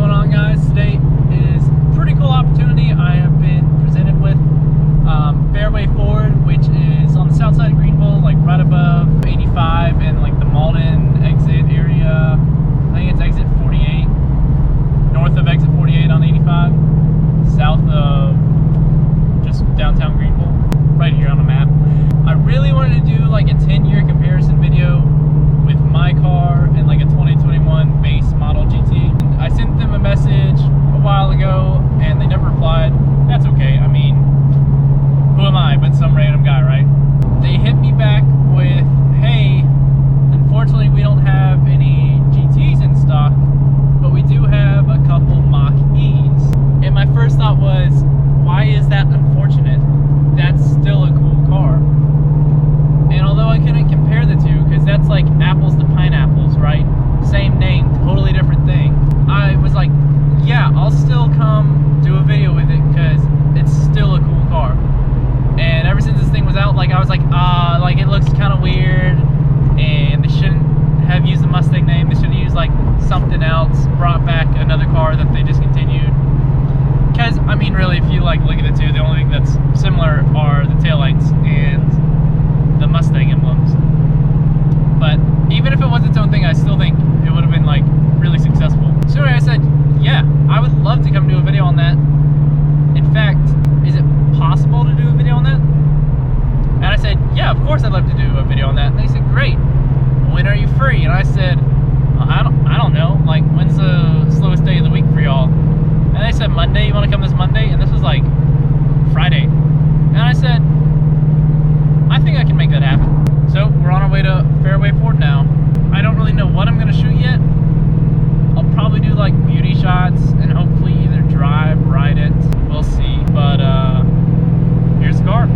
going on, guys? Today is a pretty cool opportunity I have been presented with. Fairway Ford, which is on the south side of Greenville, like right above 85 and like the Malden exit area. I think it's exit 48, north of exit 48 on 85, south of just downtown Greenville, right here on the map. I really wanted to do like a 10-year comparison video with my car and like a 2021 base model GT. I sent them a message a while ago and they never replied. That's okay. I mean, who am I but some random guy, right? They hit me back with, hey, unfortunately we don't have any GTs in stock, but we do have a couple Mach-E's. And my first thought was, why is that unfortunate? That's still a cool car. And although I couldn't compare the two, because that's like apples to pineapples, right? Same name, totally different thing. I was like, yeah, I'll still come do a video with it because it's still a cool car. And ever since this thing was out, like I was like it looks kind of weird, and they shouldn't have used the Mustang name. They should have used like something else, brought back another car that they discontinued. Because, I mean, really, if you like look at the two, the only thing that's similar are the taillights and the Mustang emblems. But even if it was its own thing, I still think it would have been like really successful. So anyway, I said, yeah, I would love to come do a video on that. In fact, is it possible to do a video on that? And I said, yeah, of course I'd love to do a video on that. And they said, great, when are you free? And I said, well, I don't know, like when's the slowest day of the week for y'all? And they said, Monday, you want to come this Monday? And this was like Friday. And I said, I think I can make that happen. So we're on our way to Fairway Ford now. I don't really know what I'm going to shoot yet. I'll probably do like beauty shots and hopefully either drive, ride it. We'll see. But here's the car.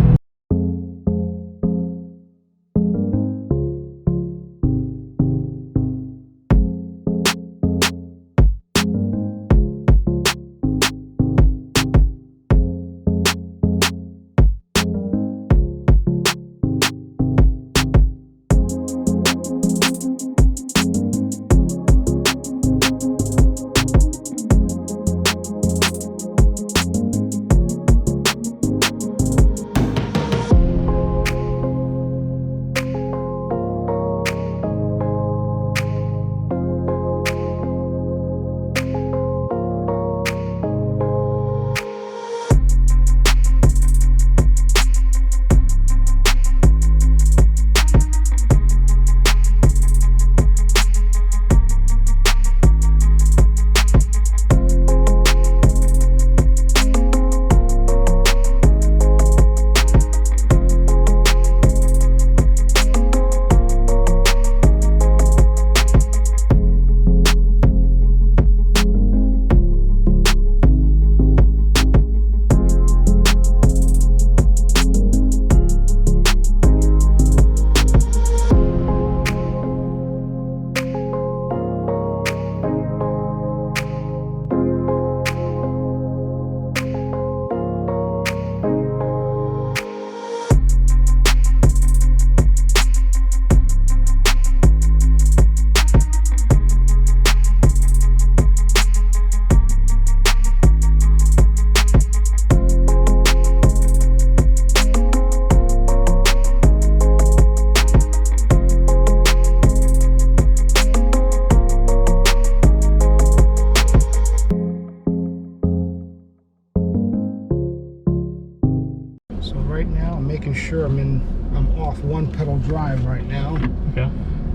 Sure, I'm off one pedal drive right now. Okay.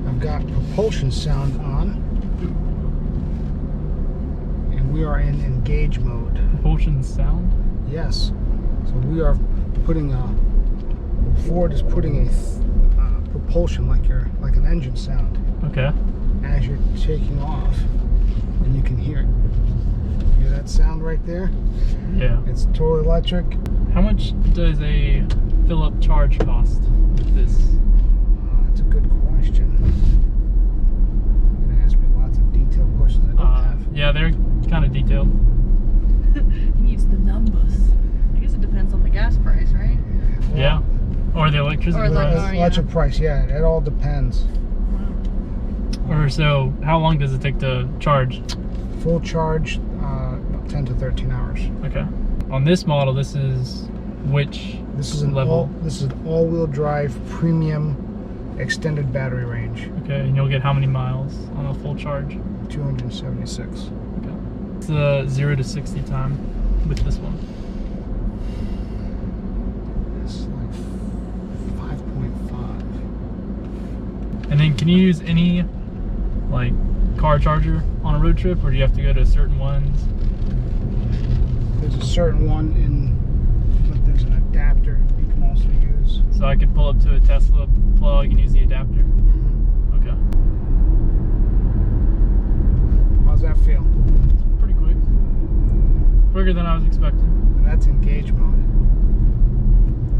I've got propulsion sound on, and we are in engage mode. Propulsion sound? Yes. So we are putting Ford is putting a propulsion like an engine sound. Okay. As you're taking off, and you can hear it. Hear that sound right there? Yeah. It's totally electric. How much does a fill-up charge cost with this? That's a good question. You're going to ask me lots of detailed questions I don't have. Yeah, they're kind of detailed. He needs the numbers. I guess it depends on the gas price, right? Well, yeah. Or the electricity price. Electric price, yeah. It all depends. Or so, how long does it take to charge? Full charge, about 10 to 13 hours. Okay. On this model, this is which This is an level? This is an all-wheel drive premium extended battery range. Okay, and you'll get how many miles on a full charge? 276. Okay. It's the 0 to 60 time with this one. It's like 5.5. And then can you use any like car charger on a road trip, or do you have to go to certain ones? There's a certain one but there's an adapter you can also use. So I could pull up to a Tesla plug and use the adapter? Okay. How's that feel? It's pretty quick. Quicker than I was expecting. And that's engage mode.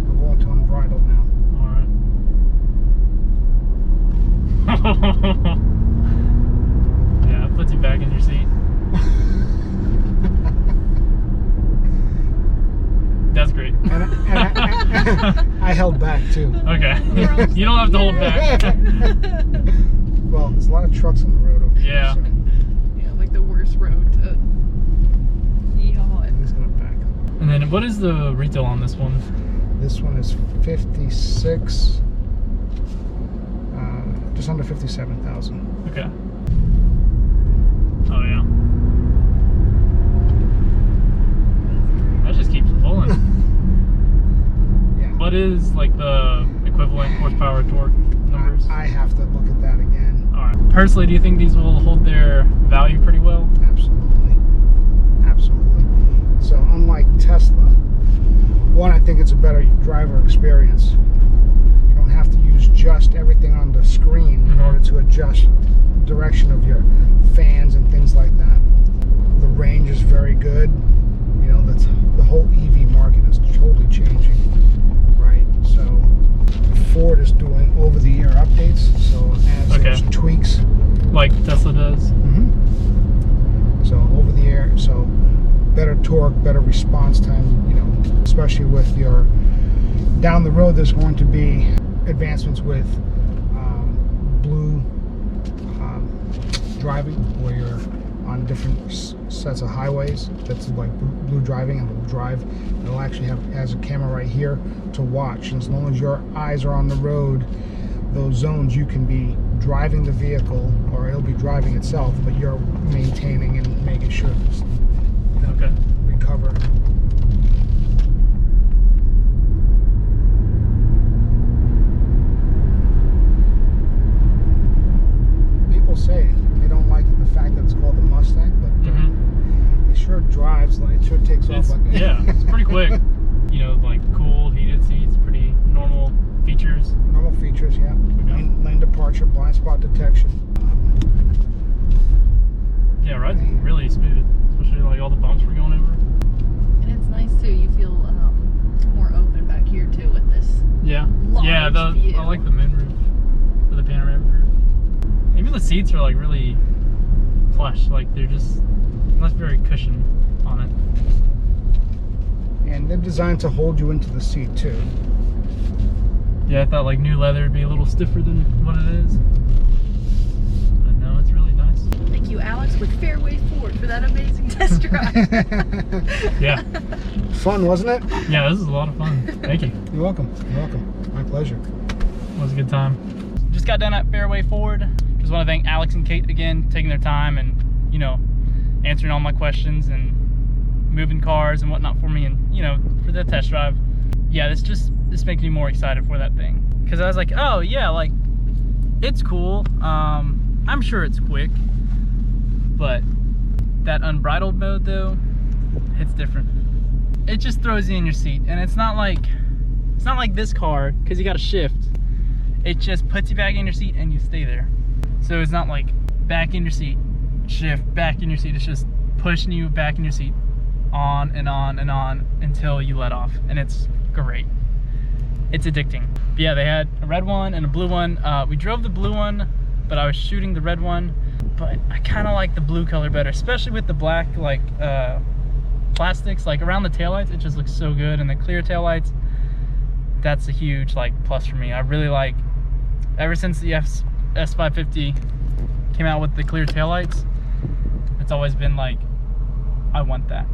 I'm going to unbridled now. Alright. Yeah, it puts you back in your seat. That's great. And I held back too. Okay. You don't have to hold back. Well, there's a lot of trucks on the road over here. Yeah. So Yeah, like the worst road to yeehaw it. he's gonna back up. And then what is the retail on this one? This one is 56, just under 57,000. Okay. Oh yeah. That just keeps pulling. Yeah. What is like the equivalent horsepower torque numbers? I have to look at that again. Alright. Personally, do you think these will hold their value pretty well? Absolutely. Absolutely. So unlike Tesla, one, I think it's a better driver experience. You don't have to use just everything on the screen in order to adjust direction of your fans and things like that. The range is very good. You know, that's the whole EV market is totally changing, right? So Ford is doing over-the-air updates, so as Okay. those tweaks. Like Tesla does? So over the air, so better torque, better response time, you know, especially with your, down the road there's going to be advancements with blue driving, where you're on different sets of highways. That's like blue driving, and it'll drive, and it'll actually has a camera right here to watch, and as long as your eyes are on the road, those zones, you can be driving the vehicle, or it'll be driving itself, but you're maintaining and making sure it's, you know, Okay. recover. People say they don't like the fact that it's called the Mustang, but it sure drives, like it sure takes off like Yeah, it's pretty quick. You know, like cooled, heated seats, pretty normal features. normal features, yeah. Okay. Lane departure, blind spot detection. Yeah, ride's really smooth, especially like all the bumps we're going over. And it's nice too. You feel more open back here too with this. Yeah. Large Yeah, view. I like the moonroof or the panoramic roof. Even the seats are like really plush, like they're just not very cushion on it. And they're designed to hold you into the seat too. Yeah, I thought like new leather would be a little stiffer than what it is. But no, it's really nice. Thank you, Alex, with Fairway Ford for that amazing test drive. Yeah. Fun, wasn't it? Yeah, this is a lot of fun. Thank you. You're welcome. You're welcome. My pleasure. It was a good time. Just got done at Fairway Ford. Just want to thank Alex and Kate again, taking their time and, you know, answering all my questions and moving cars and whatnot for me, and, you know, for the test drive. Yeah, this makes me more excited for that thing. Because I was like, oh yeah, like, it's cool. I'm sure it's quick. But that unbridled mode though, it's different. It just throws you in your seat, and it's not like this car, because you got to shift. It just puts you back in your seat and you stay there. So it's not like back in your seat, shift, back in your seat. It's just pushing you back in your seat on and on and on until you let off, and it's great. It's addicting. But yeah, they had a red one and a blue one. We drove the blue one, but I was shooting the red one. But I kind of like the blue color better, especially with the black like plastics like around the taillights. It just looks so good, and the clear taillights, that's a huge like plus for me. I really like, ever since the S550 came out with the clear taillights, It's always been like, I want that.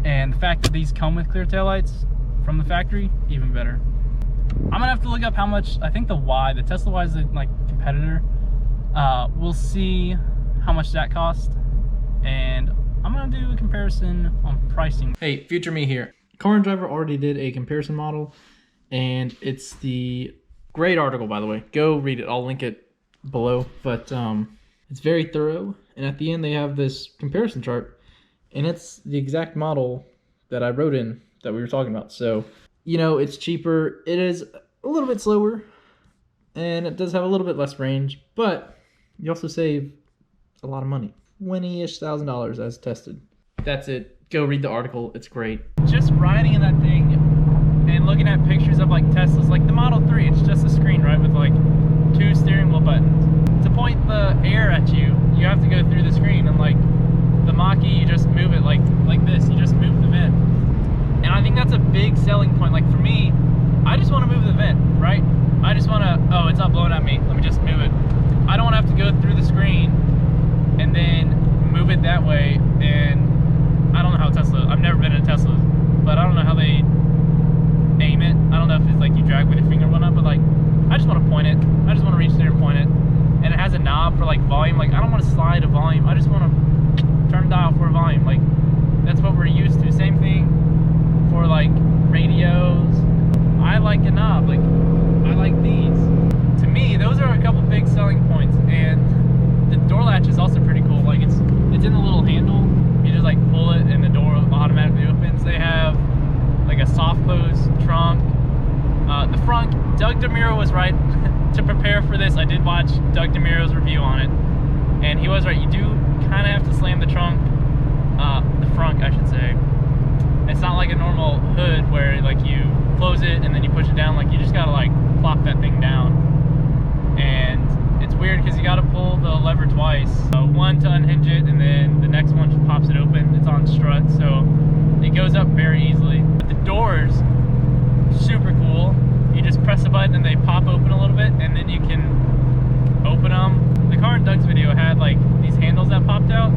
And the fact that these come with clear taillights from the factory, even better. I'm gonna have to look up how much, I think the Y, the Tesla Y is the like competitor. We'll see how much that cost, and I'm gonna do a comparison on pricing. Hey, future me here. Car and Driver already did a comparison model, and it's the great article, by the way. Go read it. I'll link it below. But it's very thorough, and at the end they have this comparison chart, and it's the exact model that I wrote in that we were talking about. So, you know, it's cheaper. It is a little bit slower, and it does have a little bit less range, but you also save a lot of money. $20,000 as tested. That's it. Go read the article. It's great. Just riding in that thing and looking at pictures of like Teslas, like the Model 3, it's just a screen, right? With like 2 steering wheel buttons. To point the air at you, you have to go through the screen, and like the mach-e, you just move it like this. You just move the vent. And I think that's a big selling point. Like for me, I just want to move the vent, right? I just want to, oh, it's not blowing at me. Let me just move it. I don't want to have to go through the screen and then move it that way. And I don't know how Tesla, I've never been in a Tesla, but I don't know how they aim it. I don't know if it's like you drag with your finger or whatnot, but like, I just want to point it. I just want to reach there and point it. And it has a knob for like volume. Like, I don't want to slide a volume. I just want to turn dial for a volume. Like, that's what we're used to. Same thing for like radios. I like a knob. Like, I like these. To me, those are a couple big selling points. And the door latch is also pretty cool. Like, it's in the little handle. You just like pull it and the door automatically opens. They have like a soft close trunk. The front, Doug DeMuro was right. To prepare for this, I did watch Doug DeMuro's review on it, and he was right. You do kind of have to slam the trunk, the front, I should say. It's not like a normal hood where like you close it and then you push it down. Like, you just gotta like plop that thing down, and it's weird because you gotta pull the lever twice. One to unhinge it, and then the next one just pops it open. It's on strut, so it goes up very easily. But the doors, super cool. You just press a button and they pop open a little bit, and then you can open them. The car in Doug's video had like these handles that popped out,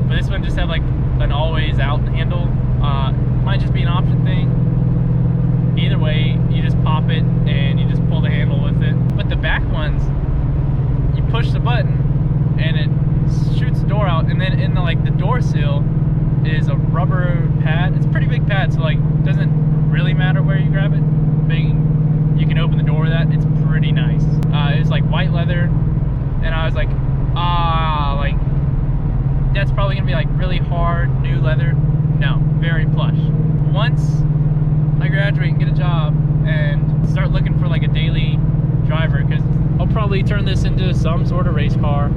but this one just had like an always out handle. Might just be an option thing. Either way, you just pop it and you just pull the handle with it. But the back ones, you push the button and it shoots the door out, and then in the like the door sill is a rubber pad. It's a pretty big pad, so like it doesn't really matter where you grab it. You can open the door with that. It's pretty nice. It's like white leather, and I was like, like that's probably gonna be like really hard new leather. No, very plush. Once I graduate and get a job and start looking for like a daily driver, because I'll probably turn this into some sort of race car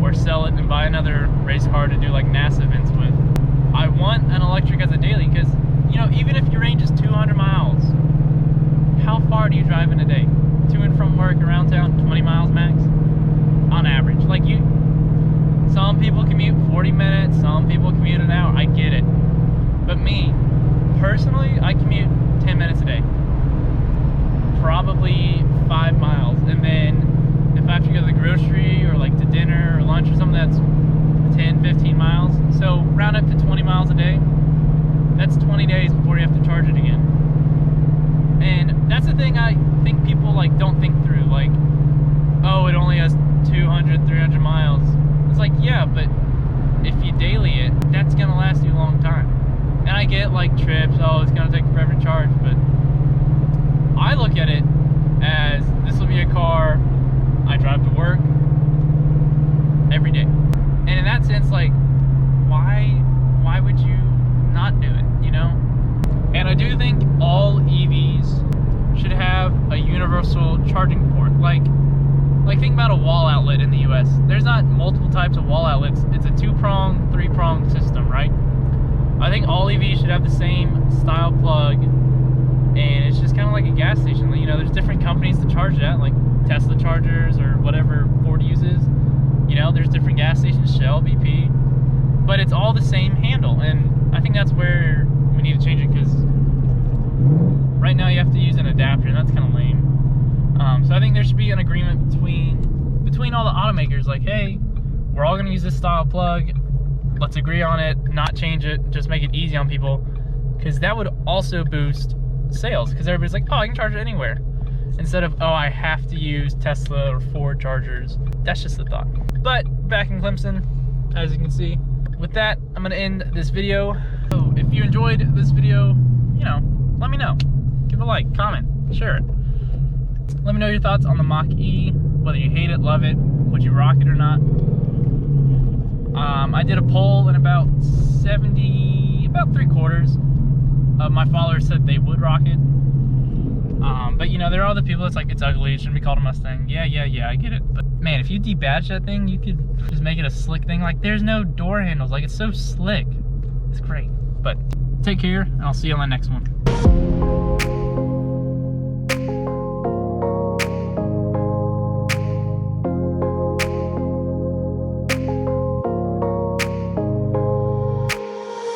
or sell it and buy another race car to do like NASA events with. I want an electric as a daily, because you know, even if your range is 200 miles, how far do you drive in a day? To and from work, around town, 20 miles max on average. Like, some people commute 40 minutes, some people commute an hour. I get it. But me, personally, I commute 10 minutes a day. Probably 5 miles. And then if I have to go to the grocery or like to dinner or lunch or something, that's 10, 15 miles. So round up to 20 miles a day. That's 20 days before you have to charge it again. And that's the thing I think people like don't think through. Like, oh, it only has 200, 300 miles. It's like, yeah, but if you daily it, that's gonna last you a long time. And I get like trips, oh, it's gonna take forever to charge, but I look at it as this will be a car I drive to work every day. And in that sense, like, why would you not do it, you know? And I do think all EVs should have a universal charging port. Like think about a wall outlet in the US. There's not multiple types of wall outlets. It's a 2-prong, 3-prong system, right? I think all EVs should have the same style plug, and it's just kind of like a gas station. You know, there's different companies to charge it at, like Tesla chargers or whatever Ford uses. You know, there's different gas stations, Shell, BP, but it's all the same handle. And I think that's where we need to change it, because right now you have to use an adapter, and that's kind of lame. So I think there should be an agreement between all the automakers, like, hey, we're all going to use this style plug. let's agree on it, not change it, just make it easy on people, because that would also boost sales, because everybody's like, oh, I can charge it anywhere, instead of, oh, I have to use Tesla or Ford chargers. That's just the thought. But back in Clemson, as you can see. With that, I'm gonna end this video. So if you enjoyed this video, you know, let me know. Give a like, comment, share it. Let me know your thoughts on the Mach-E, whether you hate it, love it, would you rock it or not. I did a poll and about 3/4 of my followers said they would rock it. But you know, there are other people that's like, it's ugly, it shouldn't be called a Mustang. Yeah, I get it. But man, if you debadge that thing, you could just make it a slick thing. Like, there's no door handles, like, it's so slick. It's great. But take care, and I'll see you on the next one.